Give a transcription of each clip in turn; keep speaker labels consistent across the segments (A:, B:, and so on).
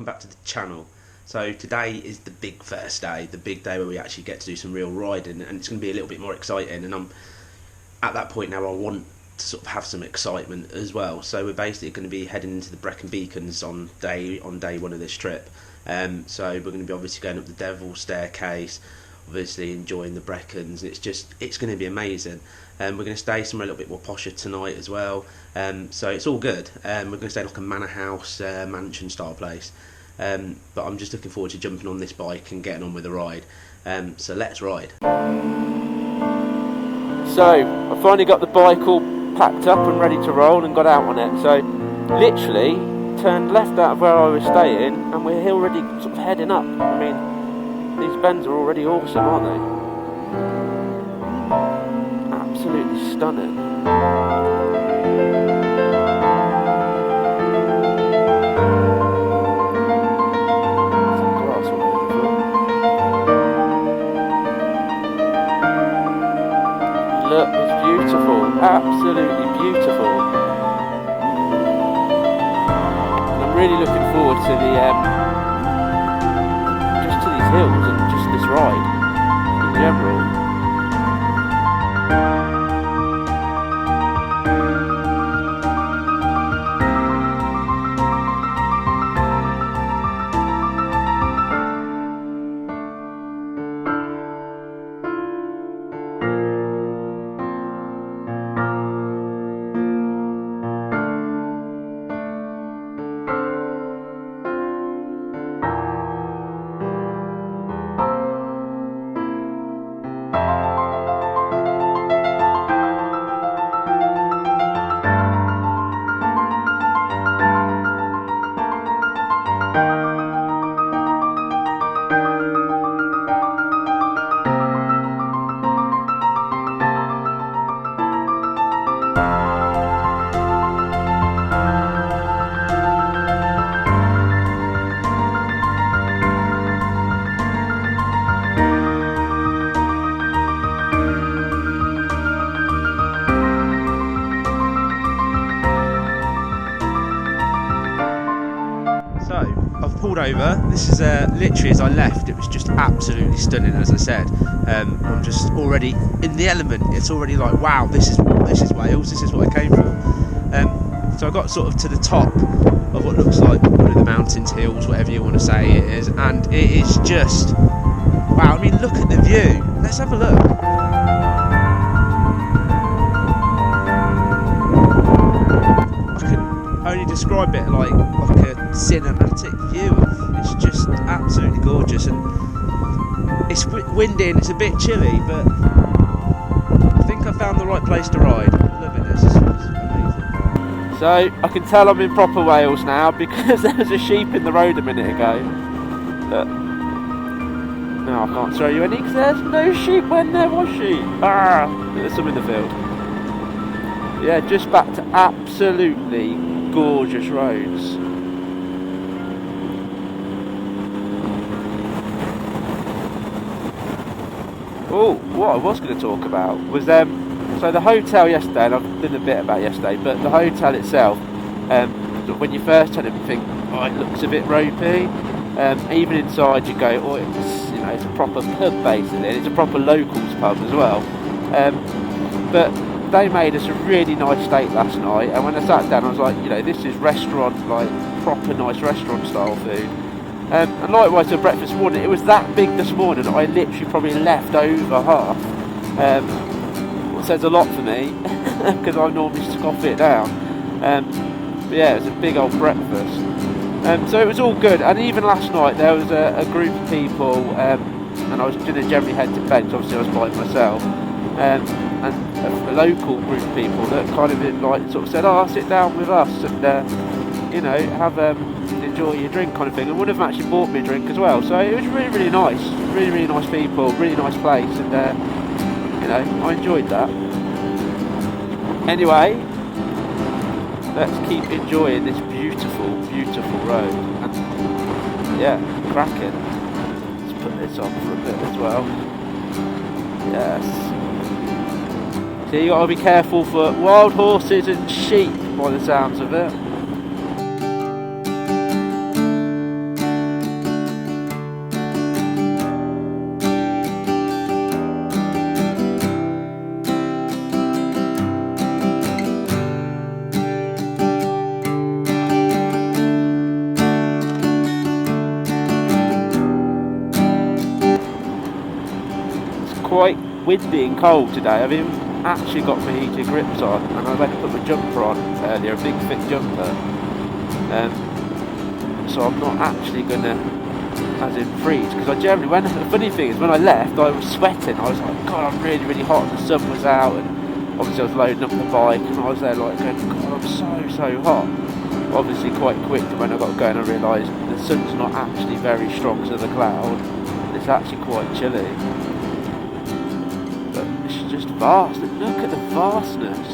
A: welcome back to the channel. So today is the big first day, the big day where we actually get to do some real riding, and it's going to be a little bit more exciting, and I'm at that point now I want to sort of have some excitement as well. So we're basically going to be heading into the Brecon Beacons on day one of this trip. So we're going to be obviously going up the Devil's Staircase, obviously enjoying the Brecons. It's going to be amazing. We're going to stay somewhere a little bit more posher tonight as well. So it's all good. We're going to stay like a manor house, mansion style place. But I'm just looking forward to jumping on this bike and getting on with the ride. So let's ride.
B: So I finally got the bike all packed up and ready to roll and got out on it. So literally turned left out of where I was staying and we're already sort of heading up. I mean, these bends are already awesome, aren't they? Absolutely stunning. Some grass all over the floor. Look, it's beautiful, absolutely beautiful. And I'm really looking forward to just to these hills and just this ride in general.
A: I've pulled over. This is literally as I left, it was just absolutely stunning, as I said. I'm just already in the element. It's already like, wow, this is Wales, this is what I came for. So I got sort of to the top of what looks like one of the mountains, hills, whatever you want to say it is, and it is just, wow, I mean, look at the view. Let's have a look. Only describe it like a cinematic view. It's just absolutely gorgeous, and it's windy and it's a bit chilly, but I think I found the right place to ride. I'm loving this. It's amazing.
B: So I can tell I'm in proper Wales now because there was a sheep in the road a minute ago. Look. No, I can't show you any because there's no sheep when there was sheep. There's some in the field. Yeah, just back to absolutely gorgeous roads. Oh, what I was going to talk about was so the hotel yesterday, and I've done a bit about yesterday, but the hotel itself, when you first turn it, you think, oh, it looks a bit ropey. Even inside, you go, oh, it's a proper pub basically, and it's a proper locals pub as well. But they made us a really nice steak last night, and when I sat down I was like, this is restaurant, like proper nice restaurant style food. And likewise for breakfast morning, it was that big this morning I literally probably left over half. It says a lot for me because I normally scoff it down. But yeah, it was a big old breakfast. So it was all good, and even last night there was a group of people, and I was going to generally head to bed, so obviously I was by myself. And a local group of people that kind of sort of said, "Oh, sit down with us and have enjoy your drink," kind of thing. And one of them actually bought me a drink as well. So it was really, really nice, really nice people, really nice place, and I enjoyed that. Anyway, let's keep enjoying this beautiful road. And yeah, cracking. Let's put this on for a bit as well. Yes. So you got to be careful for wild horses and sheep by the sounds of it. quite windy and cold today. I've even actually got my heated grips on, and I went to put my jumper on earlier, a big thick jumper. So I'm not actually going to, as in freeze, because I generally, the funny thing is when I left I was sweating. I was like, God, I'm really, really hot, and the sun was out, and obviously I was loading up the bike, and I was there like going, God, I'm so hot. Obviously quite quick, and when I got going I realised the sun's not actually very strong to the cloud, it's actually quite chilly. But it's just vast, and look at the vastness.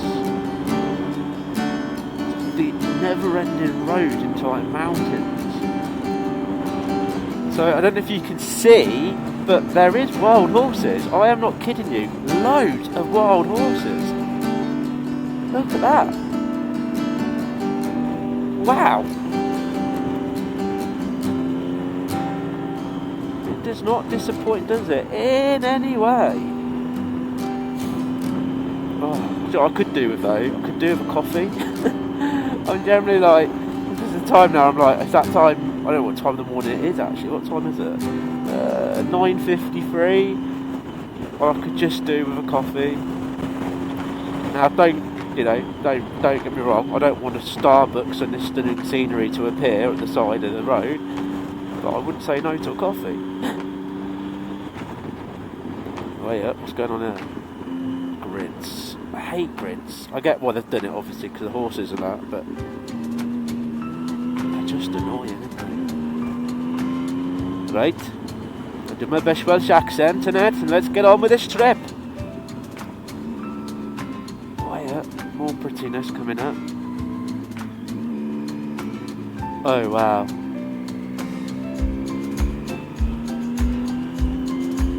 B: The never-ending road into like mountains. So I don't know if you can see, but there is wild horses. I am not kidding you. Loads of wild horses. Look at that. Wow. It does not disappoint, does it? In any way. Oh, so I could do with though. I could do with a coffee. I'm generally like, this is the time now, I'm like, it's that time. I don't know what time of the morning it is actually. What time is it? 9:53. Or I could just do with a coffee. Now don't get me wrong. I don't want a Starbucks and this stunning scenery to appear at the side of the road, but I wouldn't say no to a coffee. Wait up, what's going on there? Grids. I hate grids. I get why they've done it, obviously, because the horses and that, but they're just annoying, aren't they? Right, I'll do my best Welsh accent tonight, and let's get on with this trip. Wait up, more prettiness coming up. Oh wow.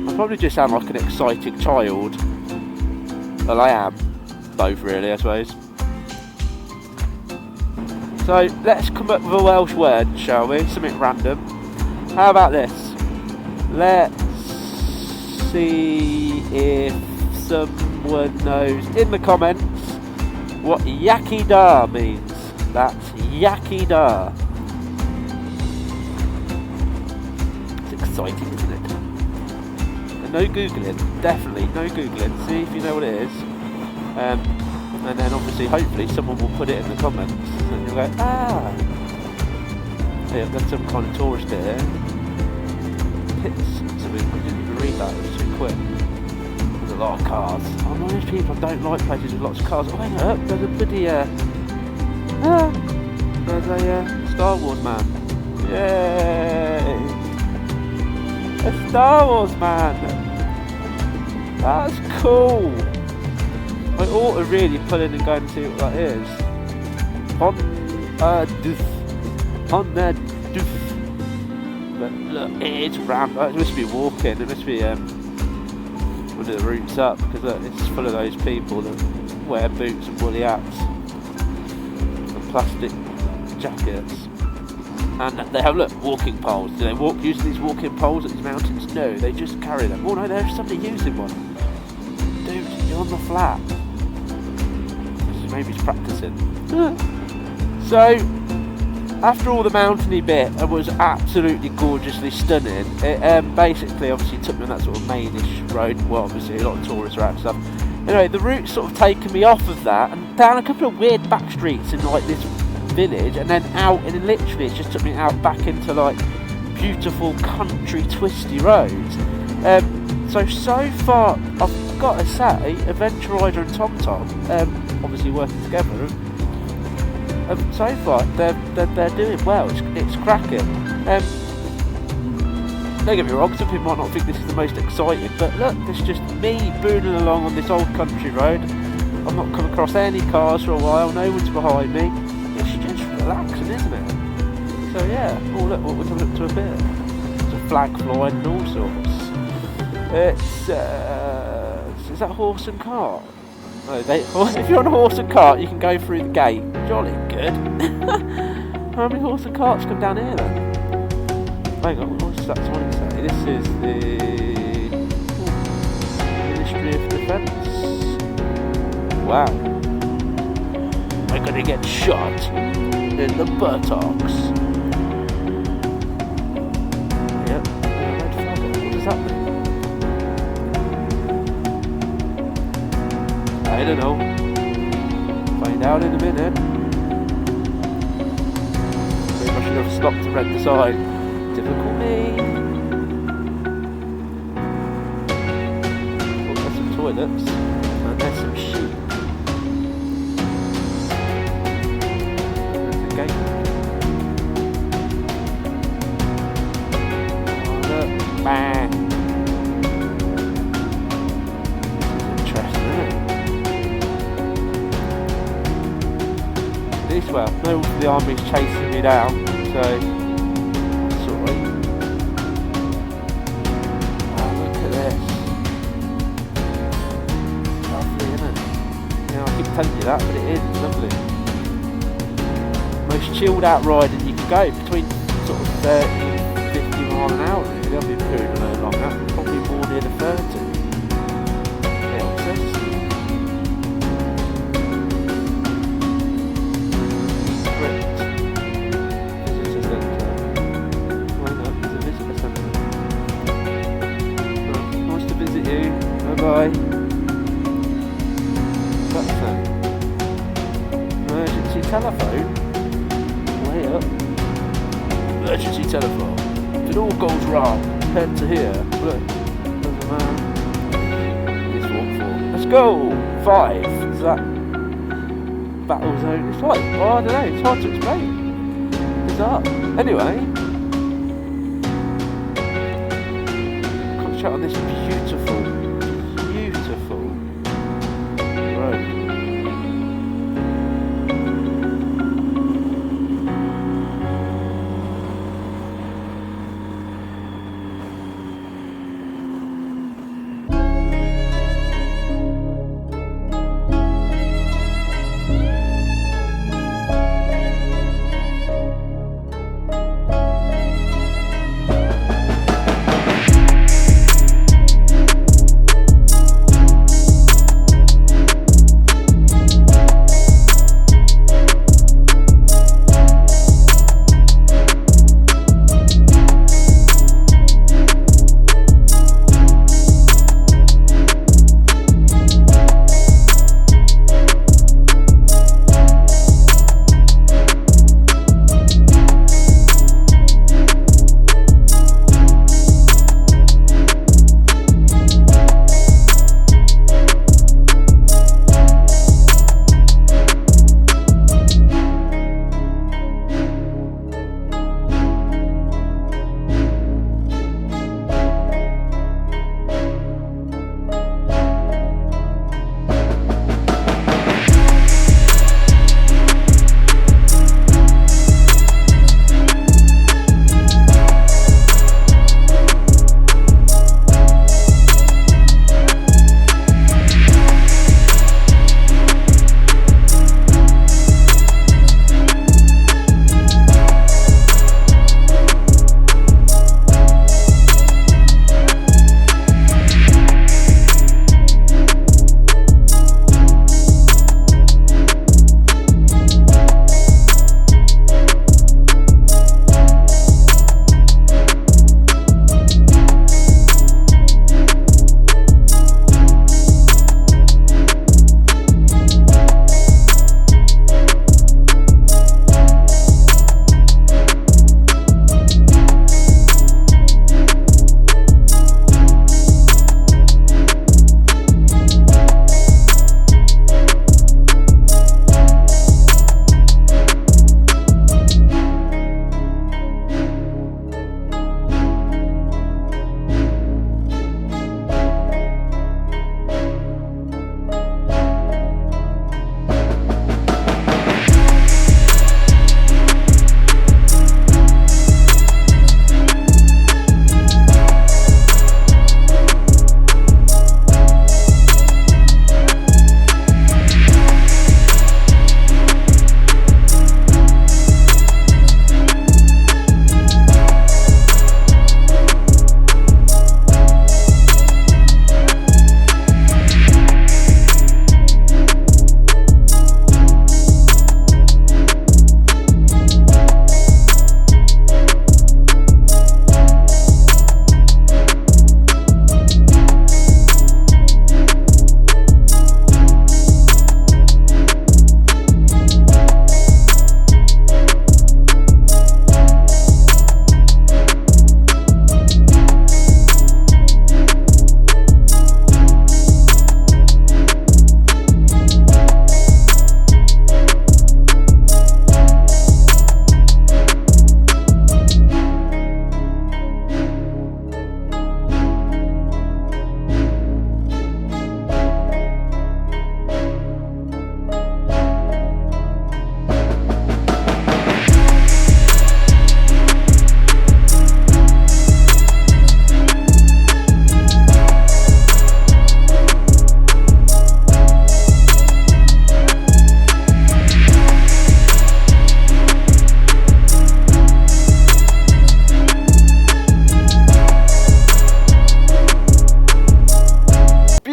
B: I probably just sound like an excited child. Well, I am. Both really, I suppose. So, let's come up with a Welsh word, shall we? Something random. How about this? Let's see if someone knows in the comments what Yaki Da means. That's Yaki Da. It's exciting, isn't it? And no Googling, definitely no Googling. See if you know what it is. And then obviously, hopefully, someone will put it in the comments. And you'll go, ah! Yeah, there's some kind of tourist here. Pits. So we didn't even read that, it was too quick. There's a lot of cars. I'm one of those people, I don't like places with lots of cars. Oh, hang on, there's a bloody, there's a Star Wars man. Yay! A Star Wars man! That's cool! I ought to really pull in and go and see what that is. On that doof. But look, it's rammed. It must be walking. It must be one of the routes up, because look, it's full of those people that wear boots and woolly hats and plastic jackets. And they have, look, walking poles. Do they walk using these walking poles at these mountains? No, they just carry them. Oh no, there's somebody using one. Dude, you're on the flat. Maybe he's practicing. So, after all the mountainy bit, it was absolutely gorgeously stunning. It basically, obviously, took me on that sort of mainish road. Well, obviously, a lot of tourists are out and stuff. Anyway, the route's sort of taken me off of that and down a couple of weird back streets in like this village, and then out, and then literally it just took me out back into like beautiful country twisty roads. So far, I've got to say, Adventure Rider and TomTom, obviously working together, so far they're doing well. It's cracking. Don't get me wrong, some people might not think this is the most exciting, but look, it's just me booning along on this old country road. I've not come across any cars for a while, no one's behind me. It's just relaxing, isn't it? So yeah, oh look, what would I look to a bit? There's a flag flying and all sorts. It's is that horse and cart? No, if you're on a horse and cart, you can go through the gate. Jolly good. How many horse and carts come down here then? Hang on, what's that sign say? This is the Ministry of Defence. Wow. We're gonna get shot in the buttocks. Yep, red flag. What does that mean? and all. Find out in a minute. Maybe I should have stopped and read the sign. Typical me. Oh, there's some toilets. And there's some sheep. There's the gate. Oh, look. Bang. Interesting, isn't it? This well, no, the army's chasing me down, so that's alright. Oh, look at this. Lovely, isn't it? Yeah, I keep telling you that, but it is, it's lovely. Most chilled out ride that you can go, between sort of 30 and 50 mile an hour, really. There'll be a period a little longer, probably more near the 30. Yeah, what's this? Bye. What's that? Emergency telephone? Way up. Emergency telephone. If it all goes wrong, head to here. Look, there's a man. This one 4. Let's go! 5. Is that battle zone? It's like, well, I don't know, it's hard to explain. Bizarre. Anyway. Concentrate on this beautiful road.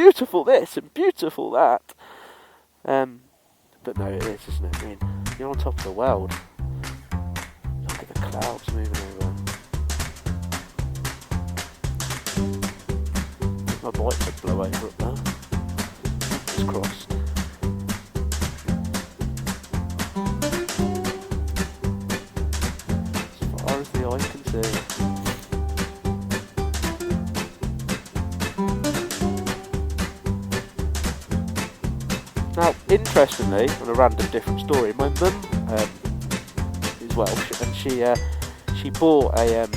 B: beautiful this and beautiful that. But no, it is, isn't it? I mean, you're on top of the world. Look at the clouds moving over. My bike could blow over up there. It's crossed. As far as the eye can see. Now, interestingly, on a random different story, my mum is Welsh, and she bought a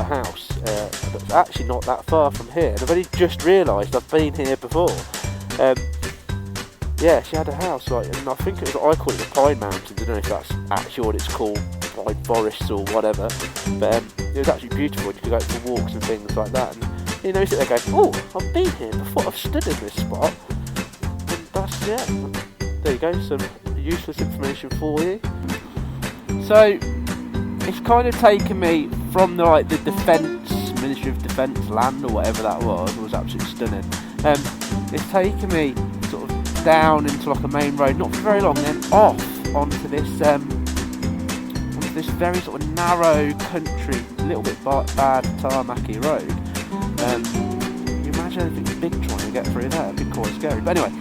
B: house that's actually not that far from here. And I've only just realised I've been here before. Yeah, she had a house, like, and I think I call it the Pine Mountains. I don't know if that's actually what it's called, Pine Forests or whatever. But it was actually beautiful. You could go for walks and things like that. And you know, you sit there going, "Oh, I've been here before. I've stood in this spot." That's, yeah, there you go, some useless information for you. So it's kind of taken me from the Ministry of Defence land or whatever that was absolutely stunning. It's taken me sort of down into like a main road, not for very long, then off onto this very sort of narrow country, a little bit bad tarmacky road. You imagine anything big trying to get through there, it'd be quite scary. But anyway,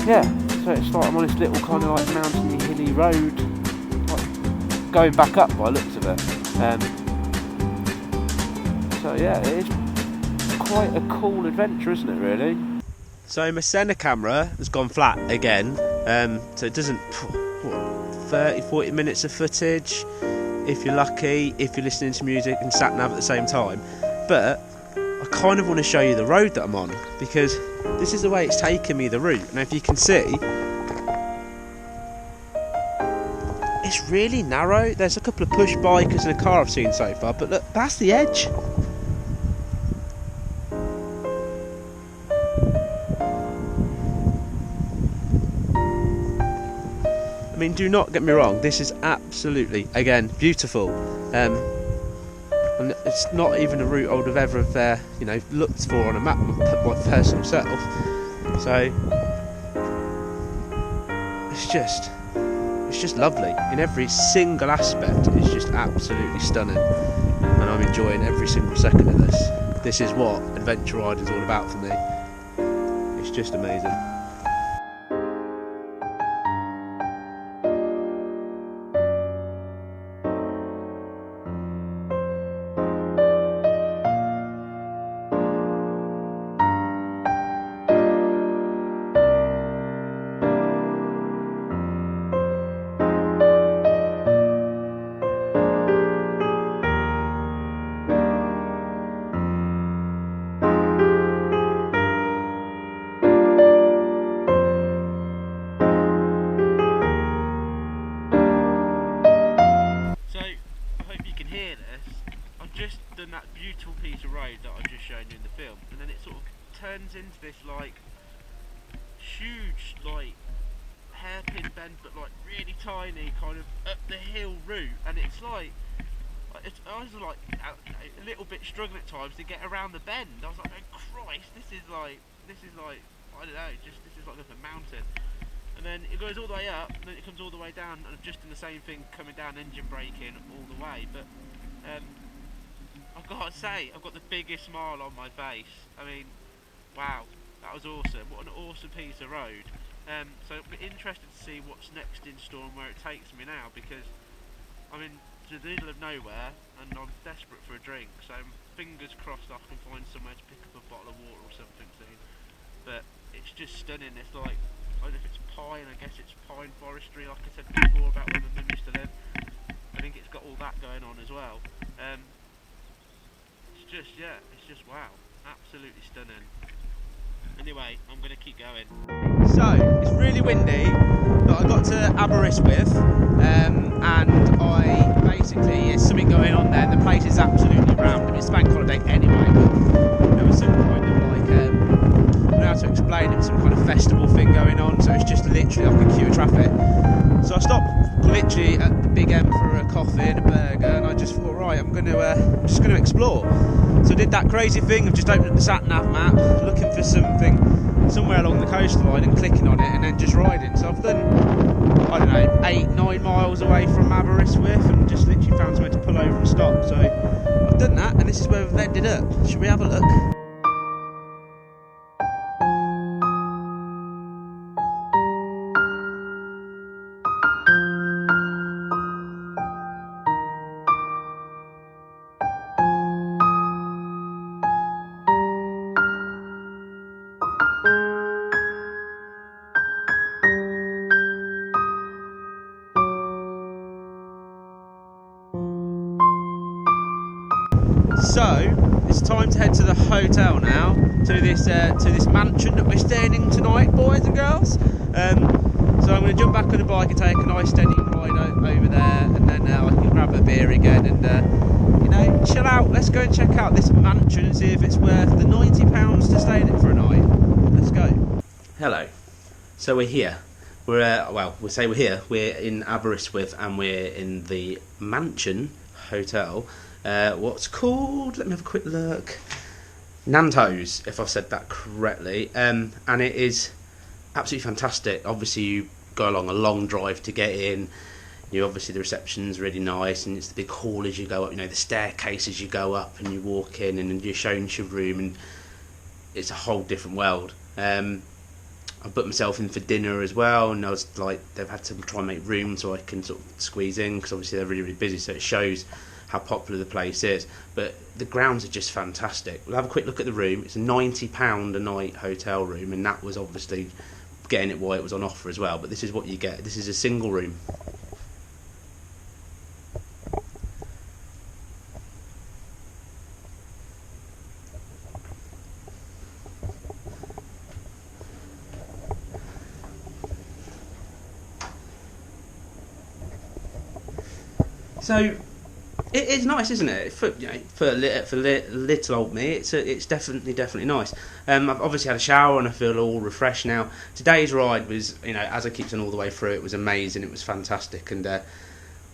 B: yeah, so it's like I'm on this little kind of like mountainy, hilly road, like going back up by the looks of it. So yeah, it is quite a cool adventure, isn't it, really?
A: So my Senna camera has gone flat again, so it doesn't, 30-40 minutes of footage, if you're lucky, if you're listening to music and sat nav at the same time. But I kind of want to show you the road that I'm on, because this is the way it's taken me, the route. Now if you can see, it's really narrow. There's a couple of push bikers and a car I've seen so far, but look, that's the edge. I mean, do not get me wrong, this is absolutely, again, beautiful. And it's not even a route I would have ever have, looked for on a map, my personal self. So it's just lovely in every single aspect. It's just absolutely stunning, and I'm enjoying every single second of this. This is what adventure riding is all about for me. It's just amazing. That beautiful piece of road that I've just shown you in the film, and then it sort of turns into this like huge like hairpin bend, but like really tiny kind of up the hill route, and I was like a little bit struggling at times to get around the bend. I was like, oh Christ, this is like I don't know, this is like a mountain. And then it goes all the way up, and then it comes all the way down, and just in the same thing, coming down, engine braking all the way. But I've got to say, I've got the biggest smile on my face. I mean, wow, that was awesome. What an awesome piece of road. So I'm interested to see what's next in store and where it takes me now, because I'm in the middle of nowhere and I'm desperate for a drink. So fingers crossed I can find somewhere to pick up a bottle of water or something soon. But it's just stunning. It's like, I don't know if it's pine, I guess it's pine forestry, like I said before about where my mum used to live. I think it's got all that going on as well. It's just wow, absolutely stunning. Anyway, I'm going to keep going. So, it's really windy, but I got to Aberystwyth, and I basically, there's something going on there. The place is absolutely rammed. I mean, it's bank holiday anyway, but there was some kind of like, how to explain it, some kind of festival thing going on, so it's just literally like a queue of traffic. So I stopped literally at the Big M for a coffee and a burger, and I just thought, right, I'm just going to explore. So I did that crazy thing of just opening up the sat-nav map, looking for something somewhere along the coastline and clicking on it and then just riding. So I've done, I don't know, 8-9 miles away from Aberystwyth and just literally found somewhere to pull over and stop. So I've done that, and this is where we've ended up. Should we have a look? So it's time to head to the hotel now, to this mansion that we're staying in tonight, boys and girls. So I'm going to jump back on the bike and take a nice steady ride over there, and then I can grab a beer again and chill out. Let's go and check out this mansion and see if it's worth the £90 to stay in it for a night. Let's go. Hello. So we're here. We'll say we're here. We're in Aberystwyth and we're in the Mansion Hotel. What's called? Let me have a quick look. Nando's, if I've said that correctly. And it is absolutely fantastic. Obviously, you go along a long drive to get in. Obviously the reception's really nice, and it's the big hall as you go up. The staircase as you go up, and you walk in, and you're shown your room, and it's a whole different world. I put myself in for dinner as well, and I was like, they've had to try and make room so I can sort of squeeze in, because obviously they're really, really busy, so it shows how popular the place is. But the grounds are just fantastic. We'll have a quick look at the room. It's a £90 a night hotel room, and that was obviously getting it while it was on offer as well. But this is what you get. This is a single room. So it is nice, isn't it? For little old me, it's definitely nice. I've obviously had a shower and I feel all refreshed now. Today's ride was, as I keep saying all the way through, it was amazing. It was fantastic, and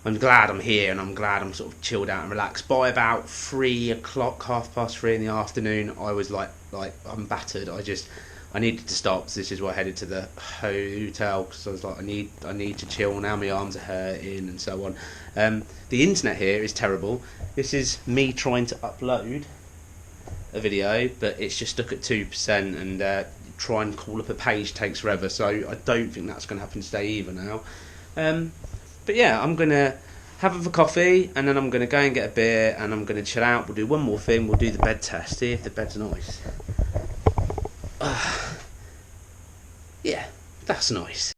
A: I'm glad I'm here, and I'm glad I'm sort of chilled out and relaxed. By about 3 o'clock, 3:30 in the afternoon, I was like I'm battered. I needed to stop, so this is why I headed to the hotel, because I was like, I need to chill now, my arms are hurting and so on. The internet here is terrible. This is me trying to upload a video, but it's just stuck at 2%, and try and call up a page takes forever, so I don't think that's going to happen today either now. But yeah, I'm going to have a coffee, and then I'm going to go and get a beer, and I'm going to chill out. We'll do one more thing, we'll do the bed test, see if the bed's nice. Yeah, that's nice.